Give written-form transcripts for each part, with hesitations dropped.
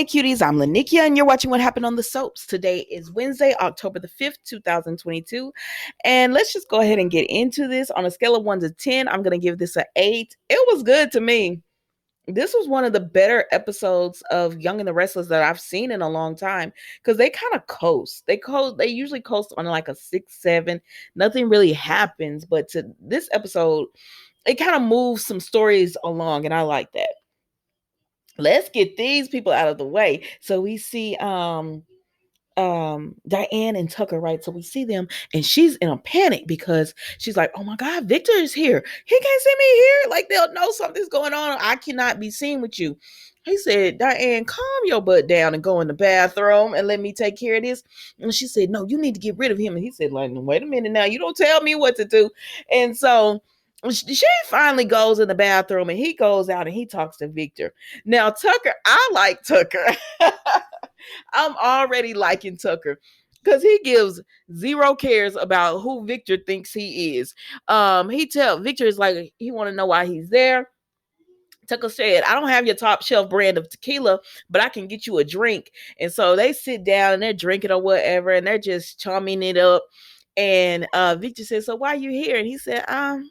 cuties. I'm Lanikia, and you're watching What Happened on the Soaps. Today is Wednesday, October the 5th, 2022. And let's just go ahead and get into this. On a scale of 1 to 10, I'm going to give this an 8. It was good to me. This was one of the better episodes of Young and the Restless that I've seen in a long time because they kind of coast. They usually coast on like a 6, 7. Nothing really happens. But to this episode, it kind of moves some stories along, and I like that. Let's get these people out of the way. So we see Diane and Tucker, right? So we see them and she's in a panic because she's like, oh my God, Victor is here. He can't see me here. Like they'll know something's going on. I cannot be seen with you. He said, Diane, calm your butt down and go in the bathroom and let me take care of this. And she said, no, you need to get rid of him. And he said, like, wait a minute now. You don't tell me what to do. And so she finally goes in the bathroom and he goes out and he talks to Victor. Now, Tucker, I like Tucker. I'm already liking Tucker because he gives zero cares about who Victor thinks he is. Victor is like, he want to know why he's there. Tucker said, I don't have your top shelf brand of tequila, but I can get you a drink. And so they sit down and they're drinking or whatever, and they're just chumming it up. And Victor said, so why are you here? And he said, I'm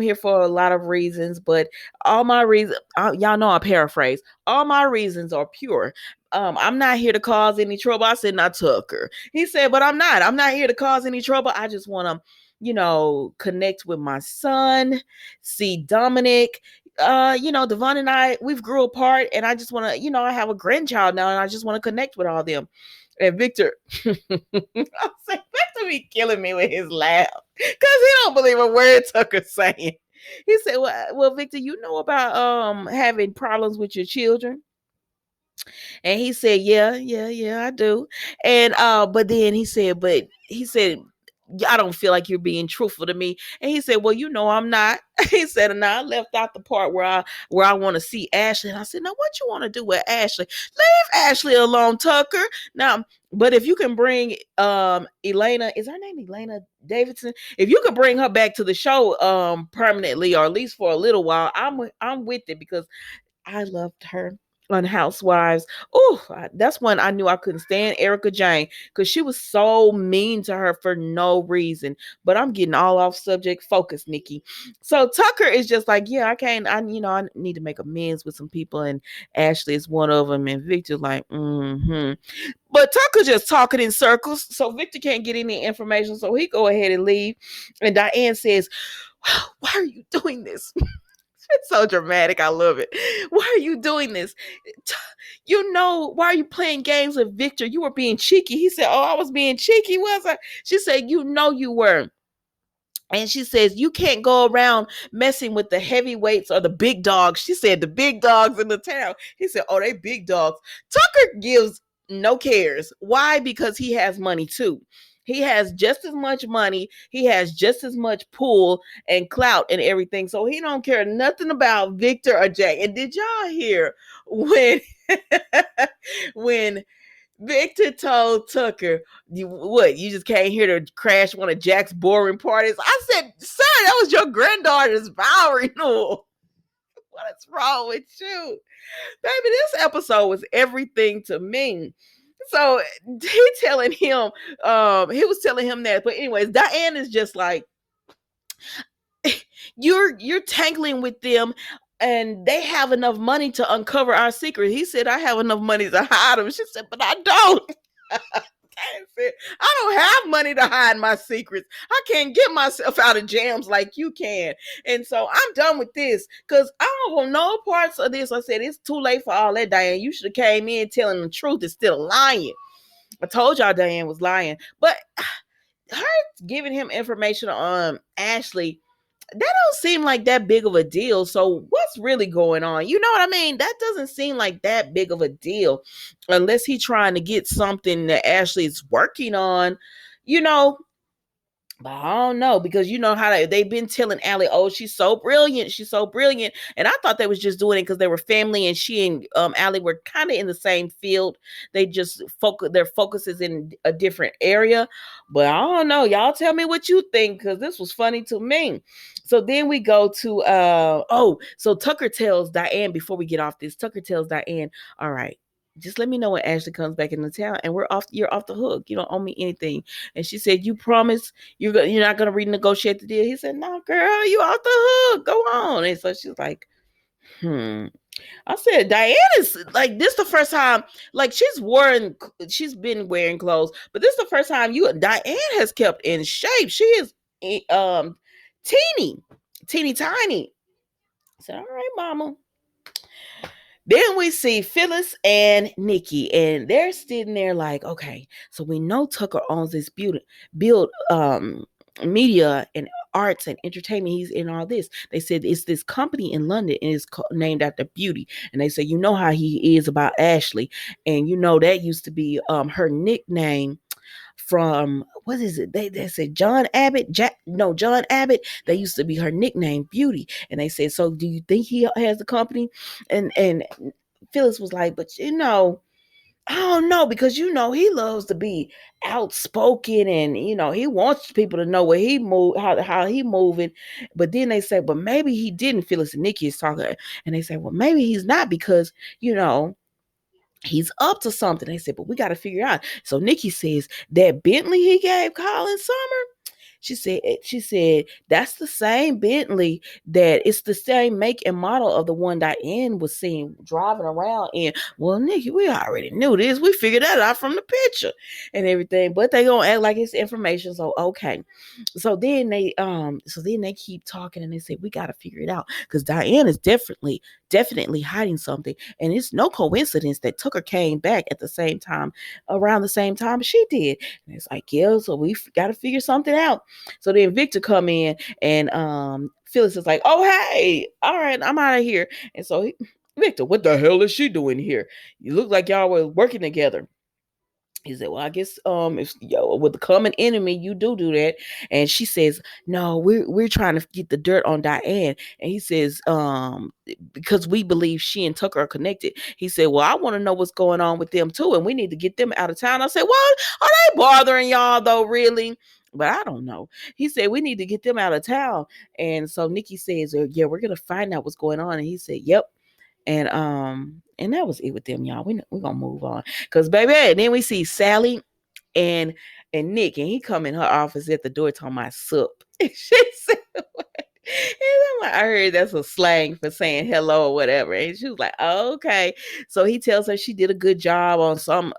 here for a lot of reasons, but all my reasons, y'all know I paraphrase, all my reasons are pure. I'm not here to cause any trouble. I said, not Tucker. He said, but I'm not here to cause any trouble. I just want to, connect with my son, see Dominic. Devon and I, we've grew apart, and I just want to, I have a grandchild now, and I just want to connect with all of them. And Victor, I was like, Victor be killing me with his laugh because he don't believe a word Tucker's saying. He said, well, Victor, you know about having problems with your children? And he said, yeah, I do. And but then he said, I don't feel like you're being truthful to me. And he said, well, I'm not. He said, and I left out the part where I want to see Ashley. And I said, now what you want to do with Ashley? Leave Ashley alone, Tucker. Now, but if you can bring Elena, is her name Elena Davidson? If you could bring her back to the show permanently, or at least for a little while, I'm with it because I loved her on Housewives. Oh, that's when I knew I couldn't stand Erica Jane because she was so mean to her for no reason. But I'm getting all off subject. Focus, Nikki. So Tucker is just like, yeah, I can't. I need to make amends with some people, and Ashley is one of them. And Victor's like, But Tucker just talking in circles, so Victor can't get any information. So he go ahead and leave. And Diane says, why are you doing this? It's so dramatic. I love it. Why are you doing this? Why are you playing games with Victor? You were being cheeky. He said, oh, I was being cheeky, was I? She said, you were. And she says, you can't go around messing with the heavyweights or the big dogs. She said, the big dogs in the town. He said, oh, they big dogs. Tucker gives no cares. Why? Because he has money too. He has just as much money. He has just as much pull and clout and everything. So he don't care nothing about Victor or Jay. And did y'all hear when when Victor told Tucker, you just came here to crash one of Jack's boring parties? I said, sir, that was your granddaughter's vow renewal. What is wrong with you? Baby, this episode was everything to me. So he was telling him that. But anyways, Diane is just like, you're tangling with them and they have enough money to uncover our secret. He said, I have enough money to hide them. She said, but I don't. I don't have money to hide my secrets. I can't get myself out of jams like you can. And so I'm done with this because I don't want no parts of this. I said, it's too late for all that, Diane. You should have came in telling the truth instead of lying. I told y'all Diane was lying. But her giving him information on Ashley, that don't seem like that big of a deal. So what's really going on? You know what I mean? That doesn't seem like that big of a deal unless he's trying to get something that Ashley's working on, But I don't know, because you know how they've been telling Allie, oh, she's so brilliant. She's so brilliant. And I thought they was just doing it because they were family and she and Allie were kind of in the same field. They just their focus is in a different area. But I don't know. Y'all tell me what you think, because this was funny to me. So then we go to, so Tucker tells Diane, before we get off this, Tucker tells Diane, all right, Just let me know when Ashley comes back into town, and you're off the hook. You don't owe me anything." And she said, "You promise you're not gonna renegotiate the deal?" He said, "No, girl, you off the hook. Go on." And so she's like, "Hmm." I said, "Diane is like this the first time, like she's been wearing clothes, but this is the first time Diane has kept in shape. She is teeny, teeny tiny." I said, "All right, mama." Then we see Phyllis and Nikki, and they're sitting there like, okay, so we know Tucker owns this build media and arts and entertainment. He's in all this. They said it's this company in London and it's named after beauty. And they say, you know how he is about Ashley, and you know that used to be her nickname from what is it? They said John Abbott, John Abbott. They used to be her nickname, Beauty. And they said, so do you think he has the company? And Phyllis was like, but I don't know, because he loves to be outspoken, and he wants people to know where he move, how he moving. But then they say, but maybe he didn't. Phyllis and Nikki is talking, and they say, well, maybe he's not, because he's up to something. They said, but we got to figure out. So Nikki says that Bentley he gave Colin Summer. She said that's the same Bentley, that it's the same make and model of the one Diane was seen driving around in. Well, Nikki, we already knew this. We figured that out from the picture and everything, but they gonna act like it's information. So okay. So then they keep talking, and they say we gotta figure it out, because Diane is definitely hiding something. And it's no coincidence that Tucker came back at the same time, around the same time she did. And it's like, yeah, so we got to figure something out. So then Victor come in, and Phyllis is like, oh, hey, all right, I'm out of here. And so Victor, what the hell is she doing here? You look like y'all were working together. He said, well, I guess if with the common enemy, you do that. And she says, no, we're trying to get the dirt on Diane. And he says, because we believe she and Tucker are connected. He said, well, I want to know what's going on with them too, and we need to get them out of town. I said, well, are they bothering y'all though, really? But I don't know. He said, we need to get them out of town. And so Nikki says, yeah, we're gonna find out what's going on. And he said, yep. And that was it with them, y'all. We're gonna move on, because baby, and then we see Sally and Nick, and he come in her office at the door talking about sup. And she said, what? And I'm like, I heard that's a slang for saying hello or whatever. And she was like, oh, okay. So he tells her she did a good job on some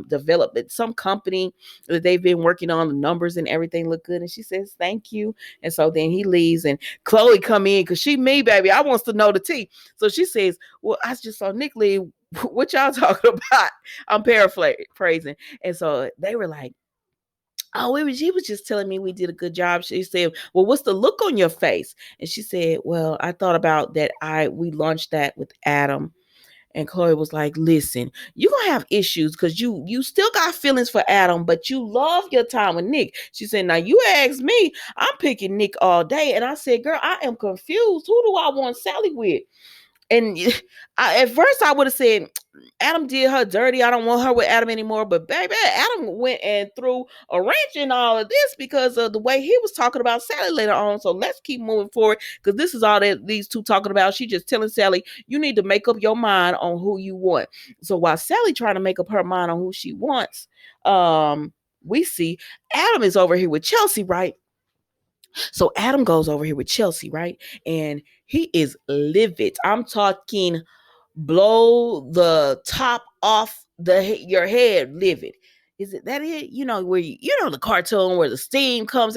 development, some company that they've been working on. The numbers and everything look good. And she says, thank you. And so then he leaves, and Chloe come in, because she me, baby. I wants to know the tea. So she says, well, I just saw Nick leave. What y'all talking about? I'm paraphrasing. And so they were like, oh, he was just telling me we did a good job. She said, well, what's the look on your face? And she said, well, I thought about that. We launched that with Adam. And Chloe was like, listen, you're going to have issues, because you still got feelings for Adam, but you love your time with Nick. She said, now you asked me, I'm picking Nick all day. And I said, girl, I am confused. Who do I want Sally with? And at first I would have said, Adam did her dirty. I don't want her with Adam anymore. But baby, Adam went and threw a wrench in all of this because of the way he was talking about Sally later on. So let's keep moving forward, because this is all that these two talking about. She just telling Sally, you need to make up your mind on who you want. So while Sally trying to make up her mind on who she wants, we see Adam is over here with Chelsea, right? So Adam goes over here with Chelsea, right? And he is livid. I'm talking blow the top off your head livid. Is it that it? Where the cartoon where the steam off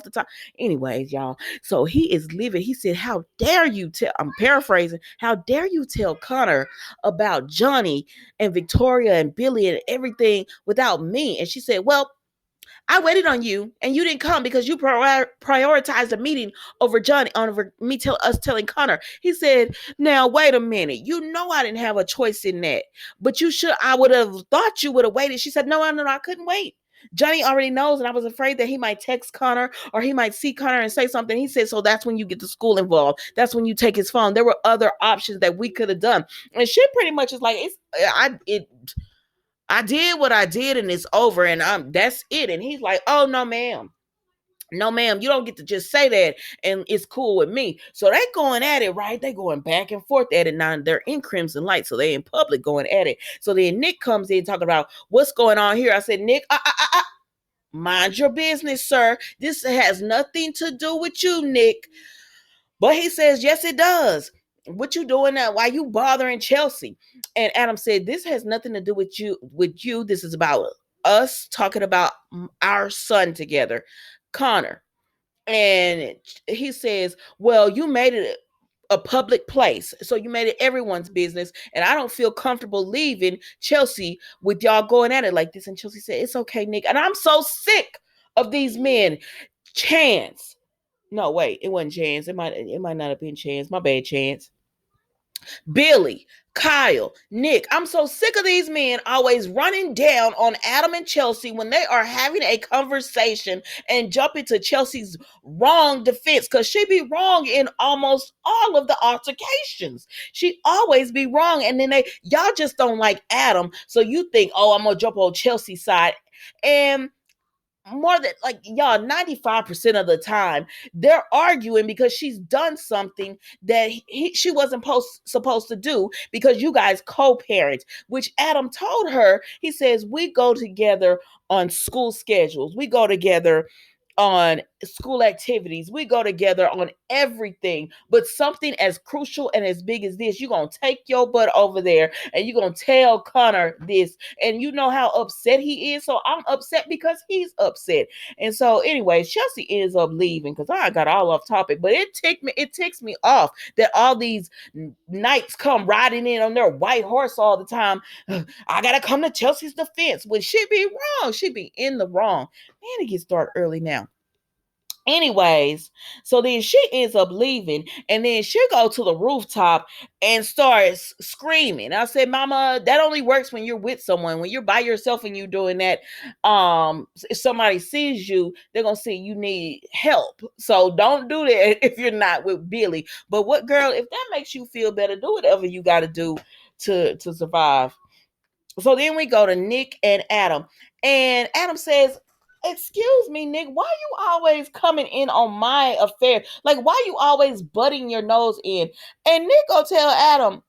the top. Anyways, y'all. So he is livid. He said, how dare you tell, I'm paraphrasing, how dare you tell Connor about Johnny and Victoria and Billy and everything without me? And she said, well, I waited on you, and you didn't come because you prioritized a meeting over Johnny, over us telling Connor. He said, now, wait a minute. You know I didn't have a choice in that, but I would have thought you would have waited. She said, no, I couldn't wait. Johnny already knows, and I was afraid that he might text Connor or he might see Connor and say something. He said, so that's when you get the school involved. That's when you take his phone. There were other options that we could have done. And she pretty much is like, I did what I did, and it's over, and that's it. And he's like, oh no, ma'am. No, ma'am, you don't get to just say that and it's cool with me. So they going at it, right? They going back and forth at it. Now they're in Crimson Light, so they in public going at it. So then Nick comes in talking about what's going on here. I said, Nick, mind your business, sir. This has nothing to do with you, Nick. But he says, yes, it does. What you doing now? Why you bothering Chelsea? And Adam said, this has nothing to do with you. With you, this is about us talking about our son together, Connor. And he says, well, you made it a public place. So you made it everyone's business. And I don't feel comfortable leaving Chelsea with y'all going at it like this. And Chelsea said, it's okay, Nick. And I'm so sick of these men. Chance. No, wait, it wasn't Chance. It might not have been Chance. My bad, Chance. Billy, Kyle, Nick. I'm so sick of these men always running down on Adam and Chelsea when they are having a conversation and jumping to Chelsea's wrong defense because she be wrong in almost all of the altercations. She always be wrong. And then y'all just don't like Adam. So you think, oh, I'm going to jump on Chelsea's side. And more than like y'all 95% of the time they're arguing because she's done something that she wasn't supposed to do because you guys co-parent, which Adam told her. He says we go together on school schedules, we go together on school activities, we go together on everything, but something as crucial and as big as this, you're gonna take your butt over there and you're gonna tell Connor this. And you know how upset he is, so I'm upset because he's upset. And so anyway, Chelsea ends up leaving because I got all off topic, but it ticks me off that all these knights come riding in on their white horse all the time. I gotta come to Chelsea's defense when she be wrong, she be in the wrong. Man, it gets dark early now. Anyways, so then she ends up leaving, and then she go to the rooftop and starts screaming. I said, Mama, that only works when you're with someone. When you're by yourself and you're doing that, if somebody sees you, they're gonna see you need help. So don't do that if you're not with Billy. But what, girl, if that makes you feel better, do whatever you got to do to survive. So then we go to Nick and Adam. And Adam says, excuse me, Nick, why you always coming in on my affair? Like, why you always butting your nose in? And Nick go tell Adam,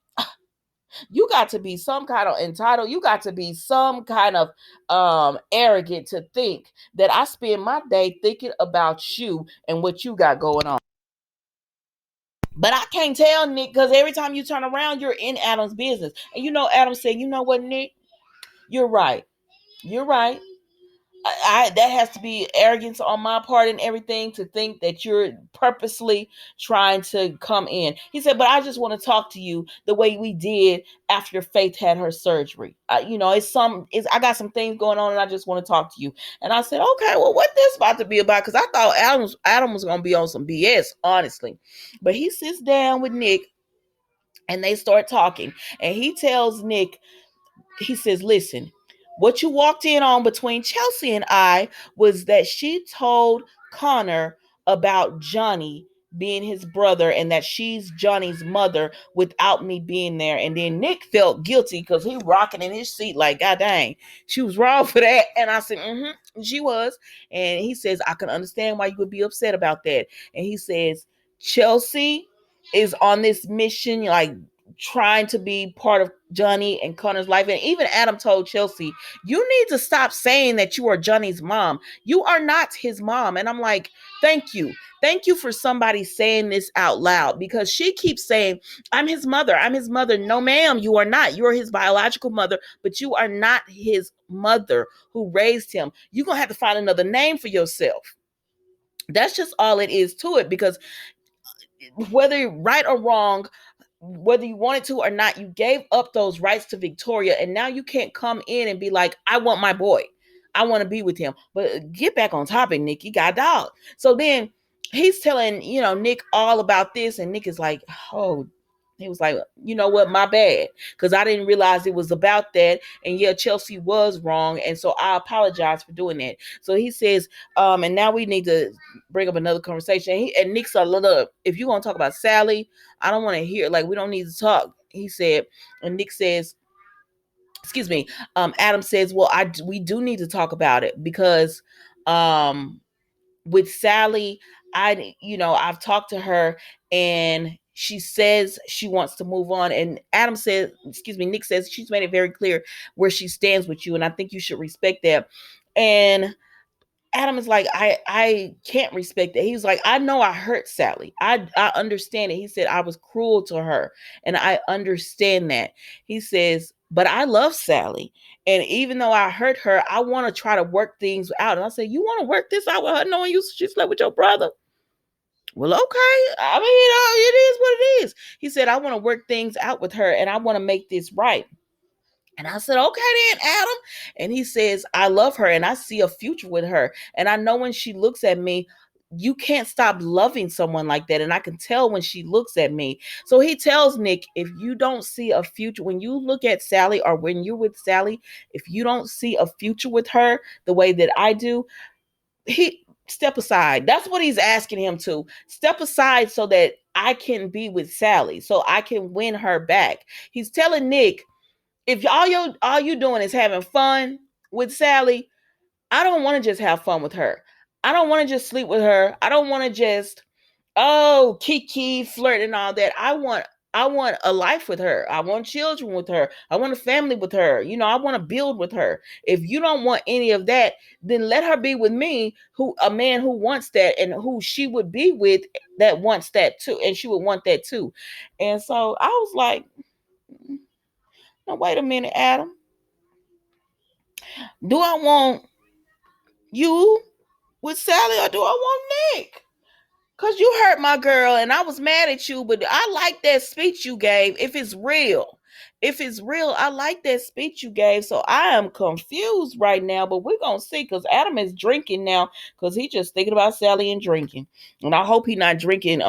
you got to be some kind of entitled. You got to be some kind of arrogant to think that I spend my day thinking about you and what you got going on. But I can't tell, Nick, because every time you turn around, you're in Adam's business. And you know, Adam said, you know what, Nick? You're right. You're right. That has to be arrogance on my part and everything to think that you're purposely trying to come in. He said, but I just want to talk to you the way we did after Faith had her surgery. I got some things going on and I just want to talk to you. And I said, okay, well, what this about to be about? Because I thought Adam was going to be on some BS, honestly. But he sits down with Nick and they start talking. And he tells Nick, he says, listen, what you walked in on between Chelsea and I was that she told Connor about Johnny being his brother and that she's Johnny's mother without me being there. And then Nick felt guilty because he rocking in his seat like, God dang, she was wrong for that. And I said, she was. And he says, I can understand why you would be upset about that. And he says, Chelsea is on this mission, like trying to be part of Johnny and Connor's life. And even Adam told Chelsea, you need to stop saying that you are Johnny's mom. You are not his mom. And I'm like, thank you. Thank you for somebody saying this out loud because she keeps saying, I'm his mother. I'm his mother. No, ma'am, you are not. You are his biological mother, but you are not his mother who raised him. You're going to have to find another name for yourself. That's just all it is to it because whether right or wrong, whether you wanted to or not, you gave up those rights to Victoria, and now you can't come in and be like, I want my boy. I want to be with him. But get back on topic, Nick. You got dog. So then he's telling, Nick all about this, and Nick is like, oh, he was like, you know what, my bad. Because I didn't realize it was about that. And yeah, Chelsea was wrong. And so I apologize for doing that. So he says, and now we need to bring up another conversation. And Nick's a little, if you're going to talk about Sally, I don't want to hear, like, we don't need to talk. He said, and Nick says, excuse me, Adam says, well, we do need to talk about it because with Sally, I've talked to her and she says she wants to move on. And Nick says she's made it very clear where she stands with you. And I think you should respect that. And Adam is like, I can't respect that. He's like, I know I hurt Sally. I understand it. He said I was cruel to her, and I understand that. He says, but I love Sally, and even though I hurt her, I want to try to work things out. And I said, you want to work this out with her knowing she slept with your brother? Well, okay. I mean, it is what it is. He said, I want to work things out with her, and I want to make this right. And I said, okay then, Adam. And he says, I love her and I see a future with her. And I know when she looks at me, you can't stop loving someone like that. And I can tell when she looks at me. So he tells Nick, if you don't see a future, when you look at Sally or when you're with Sally, if you don't see a future with her the way that I do, he step aside. That's what he's asking him to step aside so that I can be with Sally, so I can win her back. He's telling Nick, if all you doing is having fun with Sally, I don't want to just have fun with her. I don't want to just sleep with her. I don't want to just kiki flirt and all that. I want a life with her. I want children with her. I want a family with her. I want to build with her. If you don't want any of that, then let her be with me, a man who wants that and who she would be with that wants that too, and she would want that too. And so I was like, no, wait a minute, Adam. Do I want you with Sally or do I want Nick? Because you hurt my girl and I was mad at you, but I like that speech you gave if it's real. If it's real, I like that speech you gave. So I am confused right now, but we're going to see because Adam is drinking now because he's just thinking about Sally and drinking. And I hope he's not drinking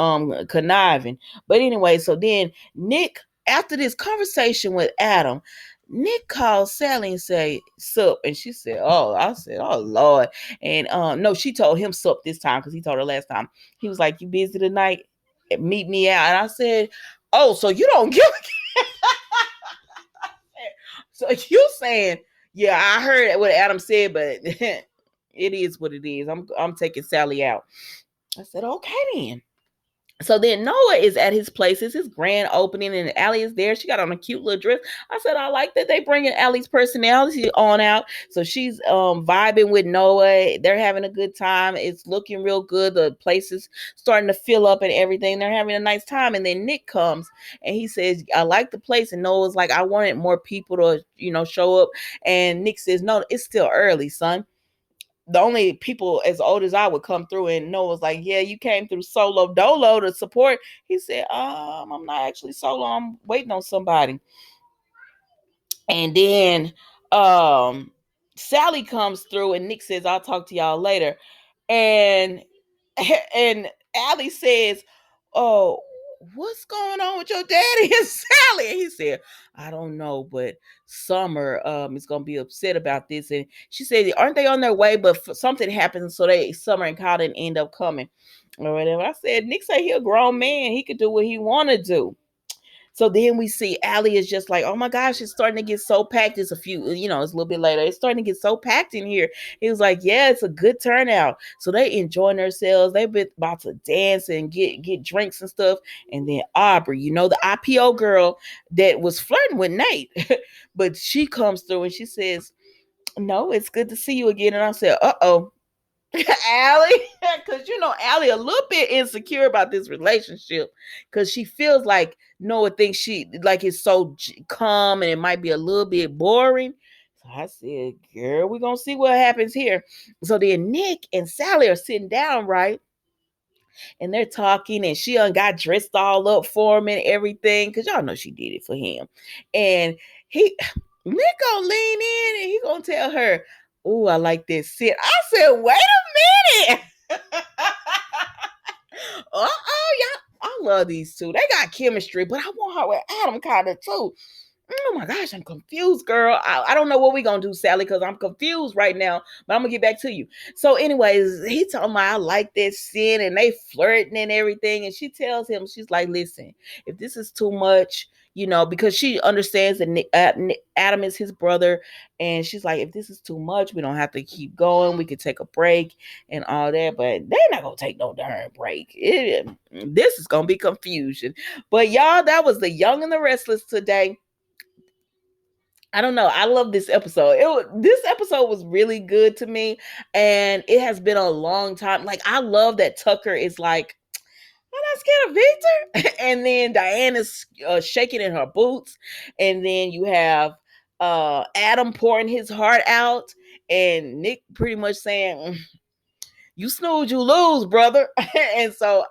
conniving. But anyway, so then Nick, after this conversation with Adam, Nick called Sally and say, sup. And she said, oh, I said, oh, Lord. And no, she told him sup this time because he told her last time. He was like, you busy tonight? Meet me out. And I said, oh, so you don't give a So you saying, yeah, I heard what Adam said, but it is what it is. I'm taking Sally out. I said, okay then. So then Noah is at his place. It's his grand opening, and Allie is there. She got on a cute little dress. I said, I like that they bringing Allie's personality on out. So she's vibing with Noah. They're having a good time. It's looking real good. The place is starting to fill up and everything. They're having a nice time. And then Nick comes and he says, I like the place. And Noah's like, I wanted more people to, show up. And Nick says, no, it's still early, son. The only people as old as I would come through. And Noah's like, yeah, you came through solo dolo to support. He said, I'm not actually solo. I'm waiting on somebody. And then Sally comes through and Nick says, I'll talk to y'all later. And and Allie says, oh, what's going on with your daddy and Sally? And he said, I don't know, but Summer is gonna be upset about this. And she said, aren't they on their way? But something happened, so Summer and Kyle didn't end up coming or whatever. I said, Nick said he a grown man, he could do what he want to do. So then we see Allie is just like, oh my gosh, it's starting to get so packed. It's it's a little bit later. It's starting to get so packed in here. He was like, yeah, it's a good turnout. So they enjoying themselves. They've been about to dance and get drinks and stuff. And then Aubrey, the IPO girl that was flirting with Nate, but she comes through and she says, no, it's good to see you again. And I said, uh-oh. Allie, because Allie a little bit insecure about this relationship because she feels like Noah thinks she like it's so calm and it might be a little bit boring. So I said, girl, we're gonna see what happens here. So then Nick and Sally are sitting down, right? And they're talking, and she got dressed all up for him and everything, because y'all know she did it for him. And Nick gonna lean in and he gonna tell her, oh, I like that sit. I said, wait a minute. Yeah, I love these two. They got chemistry, but I want her with Adam kind of too. Oh my gosh, I'm confused, girl. I don't know what we're going to do, Sally, because I'm confused right now, but I'm going to get back to you. So anyways, he told me I like this sin and they flirting and everything. And she tells him, she's like, listen, if this is too much, because she understands that Adam is his brother, and she's like, if this is too much, we don't have to keep going. We could take a break and all that, but they're not gonna take no darn break. This is gonna be confusion. But y'all, that was The Young and the Restless today. I don't know. I love this episode. This episode was really good to me, and it has been a long time. Like, I love that Tucker is like, I'm not scared of Victor. And then Diana's shaking in her boots. And then you have Adam pouring his heart out. And Nick pretty much saying, you snooze, you lose, brother. And so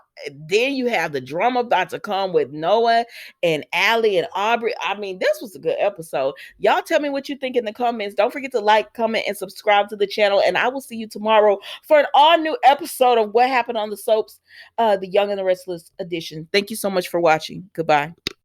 then you have the drama about to come with Noah and Allie and Aubrey. I mean, this was a good episode. Y'all tell me what you think in the comments. Don't forget to like, comment, and subscribe to the channel. And I will see you tomorrow for an all new episode of What Happened on the Soaps, The Young and the Restless edition. Thank you so much for watching. Goodbye.